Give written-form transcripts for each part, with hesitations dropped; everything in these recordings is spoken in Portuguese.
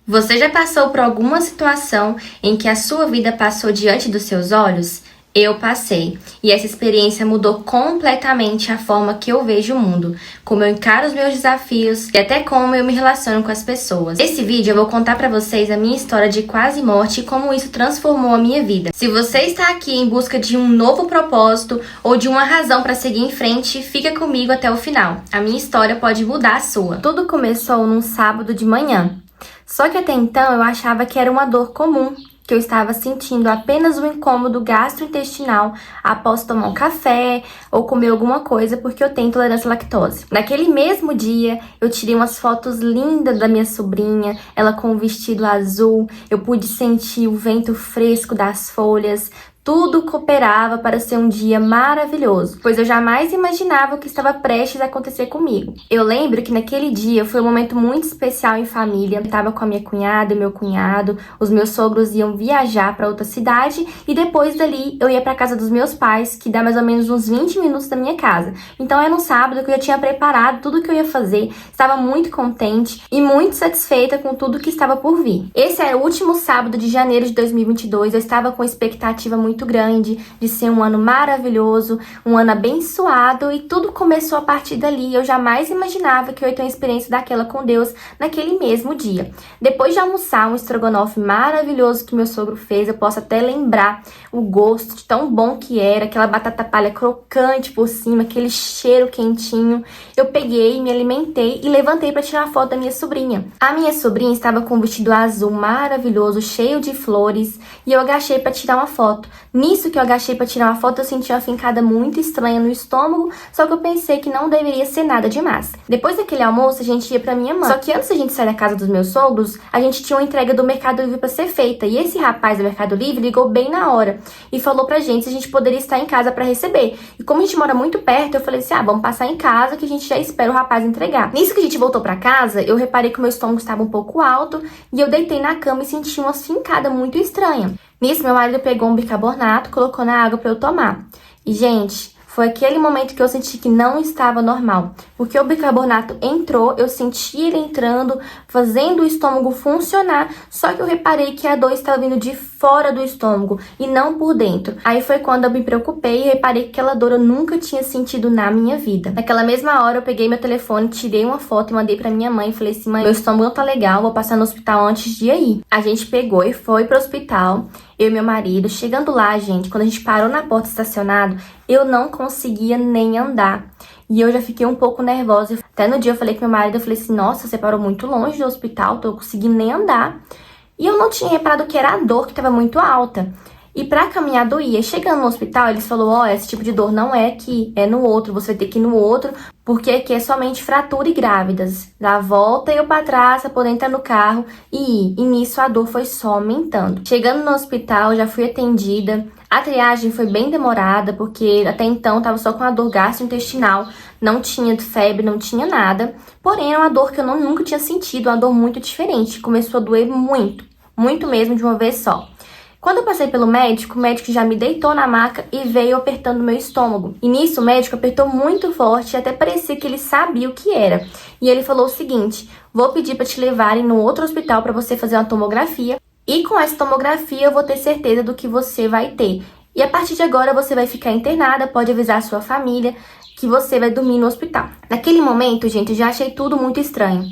Você já passou por alguma situação em que a sua vida passou diante dos seus olhos? Eu passei, e essa experiência mudou completamente a forma que eu vejo o mundo, como eu encaro os meus desafios e até como eu me relaciono com as pessoas. Nesse vídeo eu vou contar pra vocês a minha história de quase morte e como isso transformou a minha vida. Se você está aqui em busca de um novo propósito ou de uma razão pra seguir em frente, fica comigo até o final. A minha história pode mudar a sua. Tudo começou num sábado de manhã. Só que até então eu achava que era uma dor comum, que eu estava sentindo apenas um incômodo gastrointestinal após tomar um café ou comer alguma coisa porque eu tenho intolerância à lactose. Naquele mesmo dia, eu tirei umas fotos lindas da minha sobrinha, ela com um vestido azul, eu pude sentir o vento fresco das folhas. Tudo cooperava para ser um dia maravilhoso, pois eu jamais imaginava o que estava prestes a acontecer comigo. Eu lembro que naquele dia foi um momento muito especial em família. Eu estava com a minha cunhada e meu cunhado, os meus sogros iam viajar para outra cidade e depois dali eu ia para casa dos meus pais, que dá mais ou menos uns 20 minutos da minha casa. Então era um sábado que eu já tinha preparado tudo o que eu ia fazer, estava muito contente e muito satisfeita com tudo que estava por vir. Esse é o último sábado de janeiro de 2022, eu estava com expectativa muito grande de ser um ano maravilhoso, um ano abençoado, e tudo começou a partir dali. Eu jamais imaginava que eu ia ter uma experiência daquela com Deus naquele mesmo dia. Depois de almoçar um estrogonofe maravilhoso que meu sogro fez, eu posso até lembrar o gosto de tão bom que era, aquela batata palha crocante por cima, aquele cheiro quentinho. Eu peguei, me alimentei e levantei para tirar foto da minha sobrinha. A minha sobrinha estava com um vestido azul maravilhoso, cheio de flores, e eu agachei para tirar uma foto. Nisso que eu agachei para tirar uma foto, eu senti uma fincada muito estranha no estômago, só que eu pensei que não deveria ser nada demais. Depois daquele almoço, a gente ia pra minha mãe. Só que antes da gente sair da casa dos meus sogros, a gente tinha uma entrega do Mercado Livre para ser feita. E esse rapaz do Mercado Livre ligou bem na hora e falou pra gente se a gente poderia estar em casa para receber. E como a gente mora muito perto, eu falei assim, vamos passar em casa que a gente já espera o rapaz entregar. Nisso que a gente voltou pra casa, eu reparei que o meu estômago estava um pouco alto e eu deitei na cama e senti uma fincada muito estranha. Nisso, meu marido pegou um bicarbonato, colocou na água para eu tomar. E, gente, foi aquele momento que eu senti que não estava normal. Porque o bicarbonato entrou, eu senti ele entrando, fazendo o estômago funcionar, só que eu reparei que a dor estava vindo de fora do estômago e não por dentro. Aí foi quando eu me preocupei e reparei que aquela dor eu nunca tinha sentido na minha vida. Naquela mesma hora, eu peguei meu telefone, tirei uma foto e mandei pra minha mãe. Falei assim, mãe, meu estômago não tá legal, vou passar no hospital antes de ir aí. A gente pegou e foi pro hospital. Eu e meu marido, chegando lá, gente, quando a gente parou na porta estacionado, eu não conseguia nem andar. E eu já fiquei um pouco nervosa. Até no dia eu falei com meu marido, eu falei assim, nossa, você parou muito longe do hospital, tô conseguindo nem andar. E eu não tinha reparado que era a dor que estava muito alta. E pra caminhar doía. Chegando no hospital, eles falaram, ó, esse tipo de dor não é aqui, é no outro, você vai ter que ir no outro, porque aqui é somente fratura e grávidas. Dá a volta e eu pra trás pra poder entrar no carro e ir. E nisso a dor foi só aumentando. Chegando no hospital, já fui atendida. A triagem foi bem demorada, porque até então tava só com a dor gastrointestinal, não tinha febre, não tinha nada. Porém, é uma dor que eu nunca tinha sentido, uma dor muito diferente. Começou a doer muito, muito mesmo de uma vez só. Quando eu passei pelo médico, o médico já me deitou na maca e veio apertando meu estômago. E nisso o médico apertou muito forte, até parecia que ele sabia o que era. E ele falou o seguinte, vou pedir para te levarem no outro hospital para você fazer uma tomografia. E com essa tomografia eu vou ter certeza do que você vai ter. E a partir de agora você vai ficar internada, pode avisar a sua família que você vai dormir no hospital. Naquele momento, gente, eu já achei tudo muito estranho.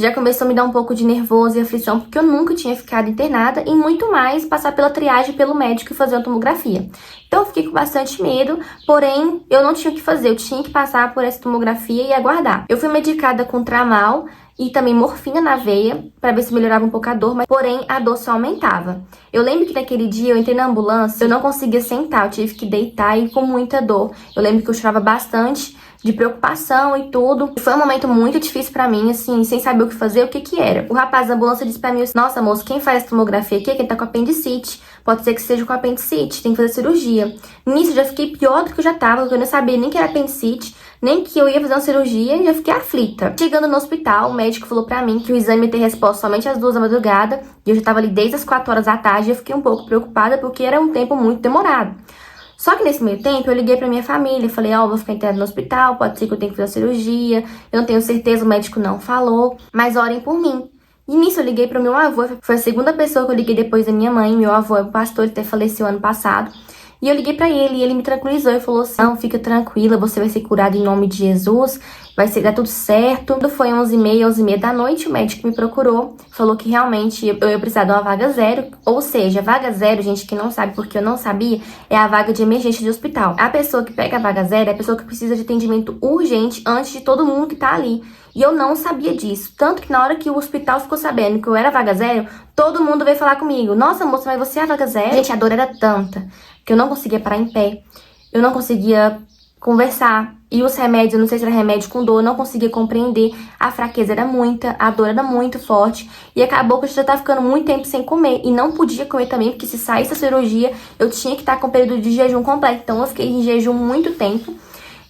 Já começou a me dar um pouco de nervoso e aflição, porque eu nunca tinha ficado internada e muito mais passar pela triagem pelo médico e fazer uma tomografia. Então eu fiquei com bastante medo, porém eu não tinha o que fazer, eu tinha que passar por essa tomografia e aguardar. Eu fui medicada com Tramal e também morfina na veia, para ver se melhorava um pouco a dor, mas porém a dor só aumentava. Eu lembro que naquele dia eu entrei na ambulância, eu não conseguia sentar, eu tive que deitar e com muita dor. Eu lembro que eu chorava bastante, de preocupação e tudo. Foi um momento muito difícil pra mim, assim, sem saber o que fazer, o que que era. O rapaz da ambulância disse pra mim, nossa, moço, quem faz essa tomografia aqui é quem tá com apendicite. Pode ser que seja com apendicite, tem que fazer cirurgia. Nisso, eu já fiquei pior do que eu já tava, porque eu não sabia nem que era apendicite, nem que eu ia fazer uma cirurgia, e já fiquei aflita. Chegando no hospital, o médico falou pra mim que o exame ia ter resposta somente às 2 da madrugada, e eu já tava ali desde as 4 horas da tarde, e eu fiquei um pouco preocupada, porque era um tempo muito demorado. Só que nesse meio tempo eu liguei pra minha família, falei, ó, vou ficar internada no hospital, pode ser que eu tenha que fazer a cirurgia, eu não tenho certeza, o médico não falou, mas orem por mim. E nisso eu liguei pro meu avô, foi a segunda pessoa que eu liguei depois da minha mãe. Meu avô é um pastor, ele até faleceu ano passado. E eu liguei pra ele e ele me tranquilizou e falou assim: não, fica tranquila, você vai ser curada em nome de Jesus, dar tudo certo. Quando foi 11h30 da noite, o médico me procurou, falou que realmente eu ia precisar de uma vaga zero. Ou seja, vaga zero, gente, que não sabe porque eu não sabia, é a vaga de emergência de hospital. A pessoa que pega a vaga zero é a pessoa que precisa de atendimento urgente antes de todo mundo que tá ali. E eu não sabia disso. Tanto que na hora que o hospital ficou sabendo que eu era vaga zero, todo mundo veio falar comigo: nossa, moça, mas você é a vaga zero? Gente, a dor era tanta que eu não conseguia parar em pé. Eu não conseguia conversar. E os remédios, eu não sei se era remédio com dor, eu não conseguia compreender. A fraqueza era muita, a dor era muito forte. E acabou que eu já tava ficando muito tempo sem comer. E não podia comer também, porque se saísse a cirurgia, eu tinha que estar com o período de jejum completo. Então eu fiquei em jejum muito tempo.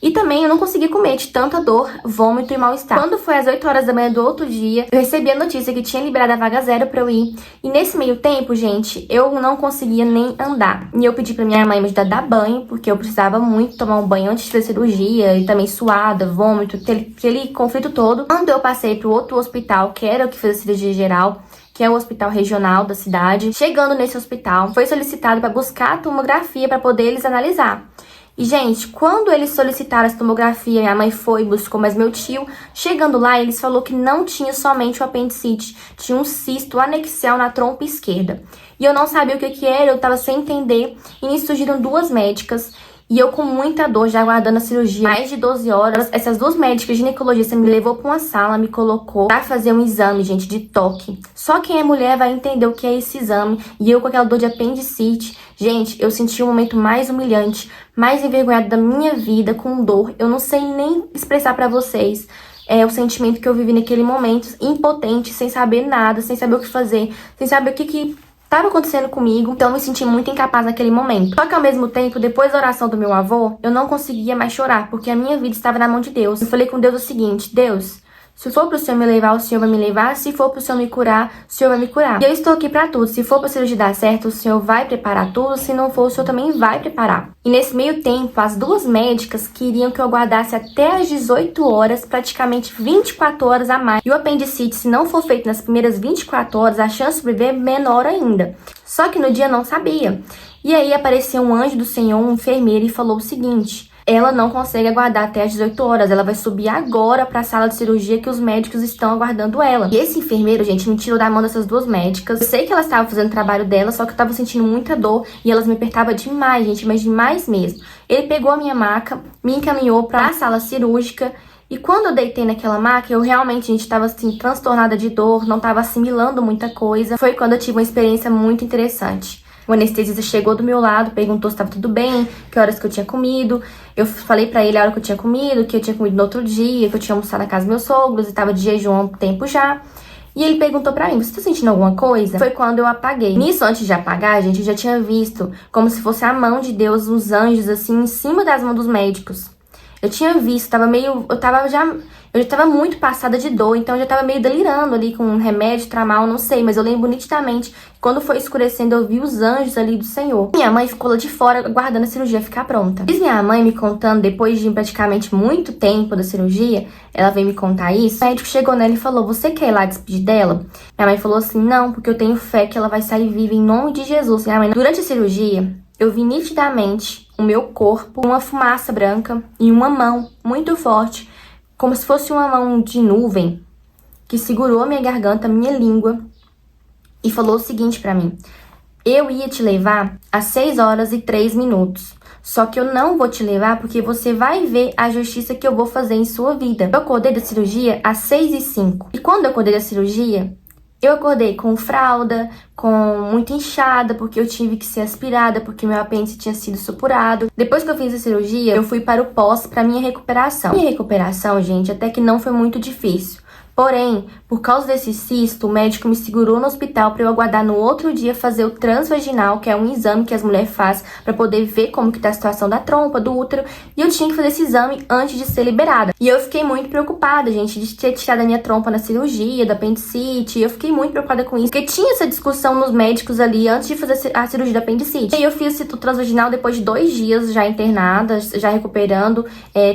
E também eu não conseguia comer de tanta dor, vômito e mal-estar. Quando foi às 8 horas da manhã do outro dia, eu recebi a notícia que tinha liberado a vaga zero pra eu ir. E nesse meio tempo, gente, eu não conseguia nem andar. E eu pedi pra minha mãe me ajudar a dar banho, porque eu precisava muito tomar um banho antes de fazer cirurgia. E também suada, vômito, aquele conflito todo. Quando eu passei pro outro hospital, que era o que fez a cirurgia geral, que é o hospital regional da cidade, chegando nesse hospital, foi solicitado para buscar a tomografia para poder eles analisar. E, gente, quando eles solicitaram essa tomografia, minha mãe foi, buscou mais meu tio. Chegando lá, eles falaram que não tinha somente o apendicite, tinha um cisto anexial na trompa esquerda. E eu não sabia o que era, eu tava sem entender. E nisso surgiram duas médicas. E eu com muita dor, já aguardando a cirurgia, mais de 12 horas. Essas duas médicas ginecologistas me levou pra uma sala, me colocou pra fazer um exame, gente, de toque. Só quem é mulher vai entender o que é esse exame. E eu com aquela dor de apendicite. Gente, eu senti o momento mais humilhante, mais envergonhado da minha vida, com dor. Eu não sei nem expressar pra vocês o sentimento que eu vivi naquele momento, impotente, sem saber nada, sem saber o que fazer, sem saber o que estava acontecendo comigo. Então eu me senti muito incapaz naquele momento. Só que ao mesmo tempo, depois da oração do meu avô, eu não conseguia mais chorar, porque a minha vida estava na mão de Deus. Eu falei com Deus o seguinte: Deus, se for pro Senhor me levar, o Senhor vai me levar. Se for pro Senhor me curar, o Senhor vai me curar. E eu estou aqui pra tudo. Se for pra cirurgia dar certo, o Senhor vai preparar tudo. Se não for, o Senhor também vai preparar. E nesse meio tempo, as duas médicas queriam que eu aguardasse até as 18 horas, praticamente 24 horas a mais. E o apendicite, se não for feito nas primeiras 24 horas, a chance de sobreviver é menor ainda. Só que no dia eu não sabia. E aí apareceu um anjo do Senhor, um enfermeiro, e falou o seguinte: ela não consegue aguardar até as 18 horas. Ela vai subir agora para a sala de cirurgia que os médicos estão aguardando ela. E esse enfermeiro, gente, me tirou da mão dessas duas médicas. Eu sei que elas estavam fazendo o trabalho dela, só que eu tava sentindo muita dor e elas me apertavam demais, gente, mas demais mesmo. Ele pegou a minha maca, me encaminhou para a sala cirúrgica. E quando eu deitei naquela maca, eu realmente, gente, tava assim, transtornada de dor, não tava assimilando muita coisa. Foi quando eu tive uma experiência muito interessante. O anestesista chegou do meu lado, perguntou se estava tudo bem, que horas que eu tinha comido. Eu falei pra ele a hora que eu tinha comido, que eu tinha comido no outro dia, que eu tinha almoçado na casa dos meus sogros e tava de jejum há um tempo já. E ele perguntou pra mim: você tá sentindo alguma coisa? Foi quando eu apaguei. Nisso, antes de apagar, gente, eu já tinha visto como se fosse a mão de Deus, os anjos, assim, em cima das mãos dos médicos. Eu tinha visto, eu já tava muito passada de dor, então eu já tava meio delirando ali com um remédio, tramal, não sei, mas eu lembro nitidamente que quando foi escurecendo eu vi os anjos ali do Senhor. Minha mãe ficou lá de fora aguardando a cirurgia ficar pronta. Diz minha mãe me contando, depois de praticamente muito tempo da cirurgia, ela veio me contar isso. O médico chegou nela e falou: você quer ir lá despedir dela? Minha mãe falou assim: não, porque eu tenho fé que ela vai sair viva em nome de Jesus. Minha mãe, durante a cirurgia, eu vi nitidamente o meu corpo, uma fumaça branca e uma mão muito forte, como se fosse uma mão de nuvem, que segurou a minha garganta, a minha língua, e falou o seguinte pra mim: eu ia te levar às 6h03, só que eu não vou te levar porque você vai ver a justiça que eu vou fazer em sua vida. Eu acordei da cirurgia às 6h05. E quando eu acordei da cirurgia, eu acordei com fralda, com muita inchada, porque eu tive que ser aspirada, porque meu apêndice tinha sido supurado. Depois que eu fiz a cirurgia, eu fui para o pós, para minha recuperação. Minha recuperação, gente, até que não foi muito difícil. Porém, por causa desse cisto, o médico me segurou no hospital para eu aguardar no outro dia fazer o transvaginal, que é um exame que as mulheres fazem para poder ver como que tá a situação da trompa, do útero. E eu tinha que fazer esse exame antes de ser liberada. E eu fiquei muito preocupada, gente, de ter tirado a minha trompa na cirurgia, da apendicite. Eu fiquei muito preocupada com isso, porque tinha essa discussão nos médicos ali antes de fazer a cirurgia da apendicite. E eu fiz o transvaginal depois de 2 dias já internada, já recuperando.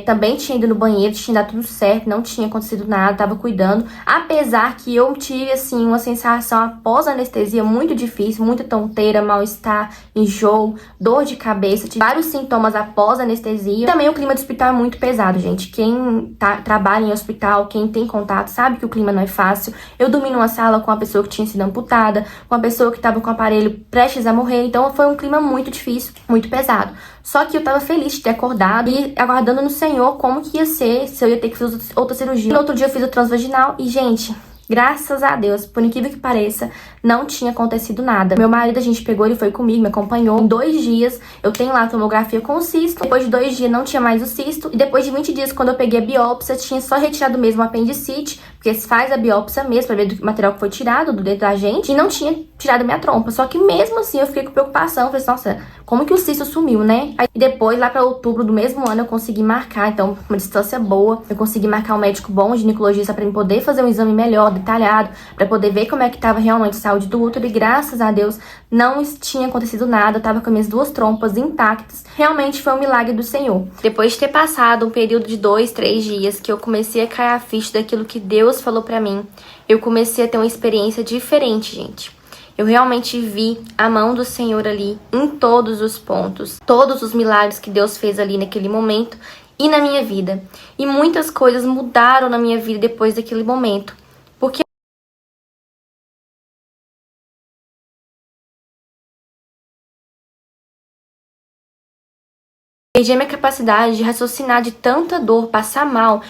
Também tinha ido no banheiro, tinha dado tudo certo, não tinha acontecido nada, tava cuidando. Apesar Apesar que eu tive, assim, uma sensação após a anestesia muito difícil, muita tonteira, mal-estar, enjoo, dor de cabeça, tive vários sintomas após a anestesia. Também o clima do hospital é muito pesado, gente. Quem trabalha em hospital, quem tem contato, sabe que o clima não é fácil. Eu dormi numa sala com uma pessoa que tinha sido amputada, com uma pessoa que estava com o aparelho prestes a morrer, então foi um clima muito difícil, muito pesado. Só que eu tava feliz de ter acordado e aguardando no Senhor como que ia ser, se eu ia ter que fazer outra cirurgia. No outro dia eu fiz o transvaginal e, gente, graças a Deus, por incrível que pareça, não tinha acontecido nada. Meu marido, a gente pegou, ele foi comigo, me acompanhou. Em 2 dias, eu tenho lá a tomografia com o cisto. Depois de 2 dias, não tinha mais o cisto. E depois de 20 dias, quando eu peguei a biópsia, tinha só retirado mesmo o apendicite, porque se faz a biópsia mesmo, pra ver do material que foi tirado do dentro da gente. E não tinha tirado minha trompa. Só que mesmo assim, eu fiquei com preocupação. Falei, nossa, como que o cisto sumiu, né? Aí depois, lá pra outubro do mesmo ano, eu consegui marcar. Então, uma distância boa. Eu consegui marcar um médico bom, um ginecologista, pra me poder fazer um exame melhor, detalhado, pra poder ver como é que tava realmente a saúde do útero. E graças a Deus, não tinha acontecido nada. Eu tava com minhas 2 trompas intactas. Realmente foi um milagre do Senhor. Depois de ter passado um período de 2, 3 dias, que eu comecei a cair a ficha daquilo que Deus falou pra mim, eu comecei a ter uma experiência diferente, gente. Eu realmente vi a mão do Senhor ali em todos os pontos, todos os milagres que Deus fez ali naquele momento e na minha vida. E muitas coisas mudaram na minha vida depois daquele momento. Porque perdi a minha capacidade de raciocinar de tanta dor, passar mal.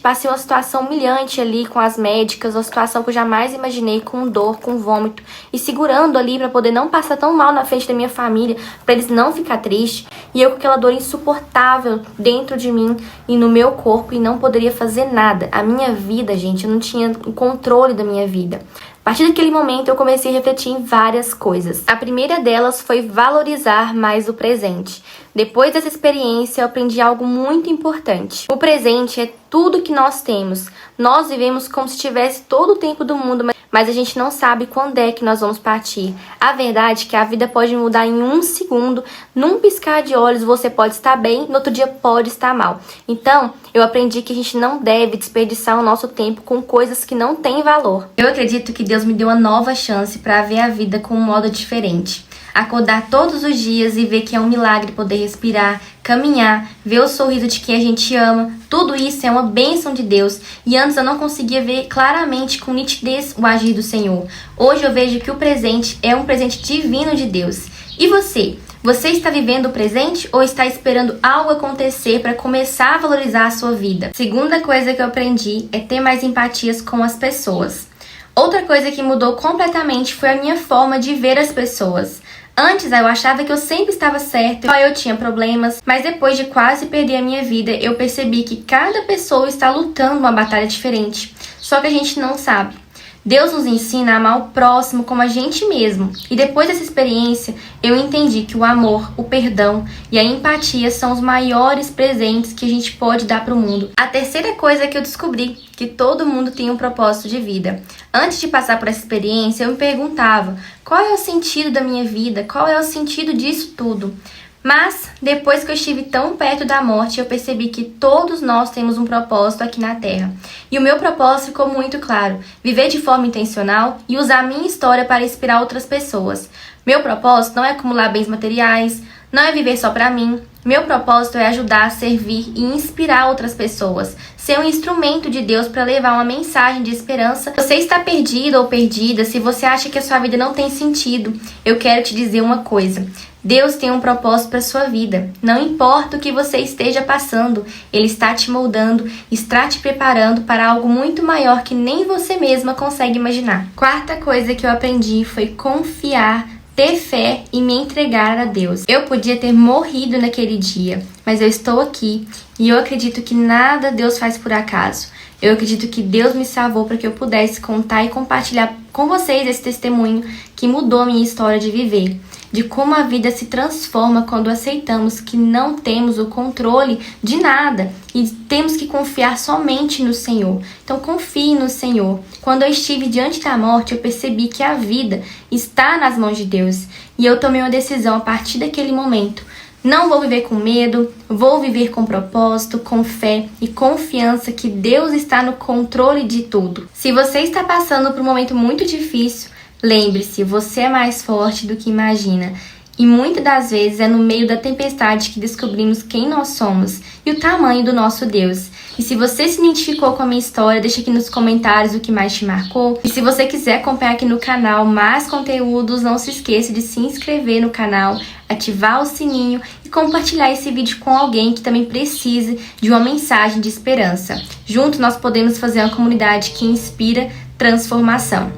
Passei uma situação humilhante ali com as médicas, uma situação que eu jamais imaginei, com dor, com vômito, e segurando ali pra poder não passar tão mal na frente da minha família, pra eles não ficar tristes. E eu com aquela dor insuportável dentro de mim e no meu corpo, e não poderia fazer nada. A minha vida, gente, eu não tinha o controle da minha vida. A partir daquele momento, eu comecei a refletir em várias coisas. A primeira delas foi valorizar mais o presente. Depois dessa experiência, eu aprendi algo muito importante. O presente é tudo que nós temos. Nós vivemos como se tivesse todo o tempo do mundo, mas a gente não sabe quando é que nós vamos partir. A verdade é que a vida pode mudar em 1 segundo, num piscar de olhos você pode estar bem, no outro dia pode estar mal. Então, eu aprendi que a gente não deve desperdiçar o nosso tempo com coisas que não têm valor. Eu acredito que Deus me deu uma nova chance para ver a vida com um modo diferente. Acordar todos os dias e ver que é um milagre poder respirar, caminhar, ver o sorriso de quem a gente ama. Tudo isso é uma bênção de Deus. E antes eu não conseguia ver claramente, com nitidez, o agir do Senhor. Hoje eu vejo que o presente é um presente divino de Deus. E você? Você está vivendo o presente ou está esperando algo acontecer para começar a valorizar a sua vida? Segunda coisa que eu aprendi é ter mais empatias com as pessoas. Outra coisa que mudou completamente foi a minha forma de ver as pessoas. Antes eu achava que eu sempre estava certa, só eu tinha problemas, mas depois de quase perder a minha vida, eu percebi que cada pessoa está lutando uma batalha diferente, só que a gente não sabe. Deus nos ensina a amar o próximo como a gente mesmo. E depois dessa experiência, eu entendi que o amor, o perdão e a empatia são os maiores presentes que a gente pode dar para o mundo. A terceira coisa que eu descobri, que todo mundo tem um propósito de vida. Antes de passar por essa experiência, eu me perguntava, qual é o sentido da minha vida? Qual é o sentido disso tudo? Mas, depois que eu estive tão perto da morte, eu percebi que todos nós temos um propósito aqui na Terra. E o meu propósito ficou muito claro: viver de forma intencional e usar a minha história para inspirar outras pessoas. Meu propósito não é acumular bens materiais, não é viver só para mim. Meu propósito é ajudar, servir e inspirar outras pessoas. Ser um instrumento de Deus para levar uma mensagem de esperança. Se você está perdido ou perdida, se você acha que a sua vida não tem sentido, eu quero te dizer uma coisa. Deus tem um propósito para sua vida. Não importa o que você esteja passando, Ele está te moldando, está te preparando para algo muito maior que nem você mesma consegue imaginar. Quarta coisa que eu aprendi foi confiar, ter fé e me entregar a Deus. Eu podia ter morrido naquele dia, mas eu estou aqui e eu acredito que nada Deus faz por acaso. Eu acredito que Deus me salvou para que eu pudesse contar e compartilhar com vocês esse testemunho que mudou a minha história de viver. De como a vida se transforma quando aceitamos que não temos o controle de nada e temos que confiar somente no Senhor. Então confie no Senhor. Quando eu estive diante da morte, eu percebi que a vida está nas mãos de Deus. E eu tomei uma decisão a partir daquele momento. Não vou viver com medo, vou viver com propósito, com fé e confiança que Deus está no controle de tudo. Se você está passando por um momento muito difícil, lembre-se, você é mais forte do que imagina. E muitas das vezes é no meio da tempestade que descobrimos quem nós somos e o tamanho do nosso Deus. E se você se identificou com a minha história, deixa aqui nos comentários o que mais te marcou. E se você quiser acompanhar aqui no canal mais conteúdos, não se esqueça de se inscrever no canal, ativar o sininho e compartilhar esse vídeo com alguém que também precise de uma mensagem de esperança. Juntos nós podemos fazer uma comunidade que inspira transformação.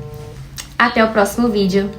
Até o próximo vídeo.